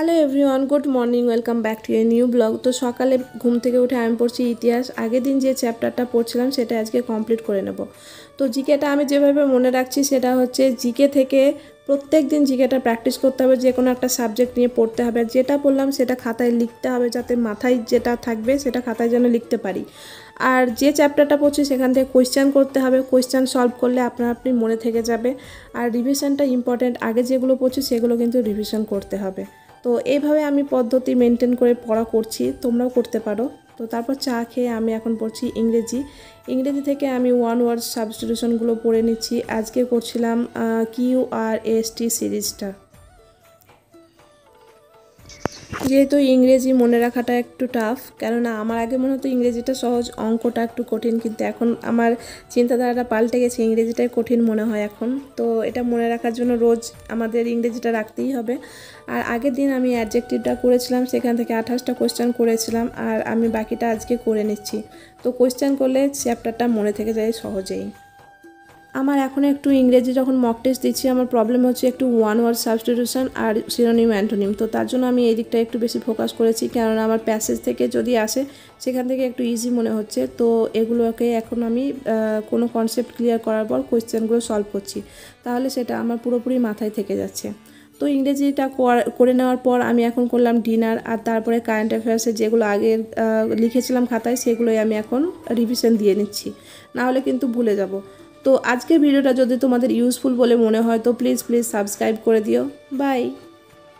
Hello everyone, good morning, welcome back to a new blog. তো সকালে ঘুম থেকে উঠে আমি পড়ছি ইতিহাস। আগের দিন যে চ্যাপ্টারটা পড়ছিলাম সেটা আজকে কমপ্লিট করে নেব। তো জিকেটা আমি যেভাবে মনে রাখছি সেটা হচ্ছে জিকে থেকে প্রত্যেক দিন জিকেটা প্র্যাকটিস করতে হবে, যে কোনো একটা সাবজেক্ট নিয়ে পড়তে হবে। যেটা পড়লাম সেটা খাতায় লিখতে হবে, যাতে মাথায় যেটা থাকবে সেটা খাতায় যেন লিখতে পারি। আর যে চ্যাপ্টারটা পড়ছি সেখান থেকে কোয়েশ্চেন করতে হবে, কোয়েশ্চেন সলভ করলে আপনি মনে থেকে যাবে। আর রিভিশনটা ইম্পর্ট্যান্ট, আগে যেগুলো পড়ছি সেগুলো কিন্তু রিভিশন করতে হবে। তো এইভাবে আমি পদ্ধতি মেনটেন করে পড়া করছি, তোমরাও করতে পারো। তো তারপর চা খেয়ে আমি এখন পড়ছি ইংরেজি থেকে আমি ওয়ান ওয়ার্ড সাবস্টিটিউশনগুলো পড়ে নিচ্ছি। আজকে করছিলাম QRST সিরিজটা। যেহেতু ইংরেজি মনে রাখাটা একটু টাফ, কেননা আমার আগে মনে হতো ইংরেজিটা সহজ, অঙ্কটা একটু কঠিন, কিন্তু এখন আমার চিন্তাধারাটা পাল্টে গেছে, ইংরেজিটাই কঠিন মনে হয় এখন। তো এটা মনে রাখার জন্য রোজ আমাদের ইংরেজিটা রাখতেই হবে। আর আগের দিন আমি অ্যাডজেক্টিভটা করেছিলাম, সেখান থেকে 28টা কোয়েশ্চেন করেছিলাম, আর আমি বাকিটা আজকে করে নিচ্ছি। তো কোয়েশ্চেন করলে চ্যাপ্টারটা মনে থেকে যায় সহজেই। আমার এখন একটু ইংরেজি যখন মক টেস্ট দিচ্ছি, আমার প্রবলেম হচ্ছে একটু ওয়ান ওয়ার্ড সাবস্টিটিউশন আর সিনোনিম অ্যান্টোনিম। তো তার জন্য আমি এই দিকটা একটু বেশি ফোকাস করেছি, কেননা আমার প্যাসেজ থেকে যদি আসে সেখান থেকে একটু ইজি মনে হচ্ছে। তো এগুলোকে এখন আমি কোনো কনসেপ্ট ক্লিয়ার করার পর কোয়েশ্চেনগুলো সলভ করছি, তাহলে সেটা আমার পুরোপুরি মাথায় থেকে যাচ্ছে। তো ইংরেজিটা করে নেওয়ার পর আমি এখন করলাম ডিনার, আর তারপরে কারেন্ট অ্যাফেয়ার্সের যেগুলো আগে লিখেছিলাম খাতায় সেগুলোই আমি এখন রিভিশন দিয়ে নিচ্ছি, নাহলে কিন্তু ভুলে যাব। তো আজকের ভিডিওটা যদি তোমাদের ইউজফুল বলে মনে হয় তো প্লিজ সাবস্ক্রাইব করে দিও। বাই।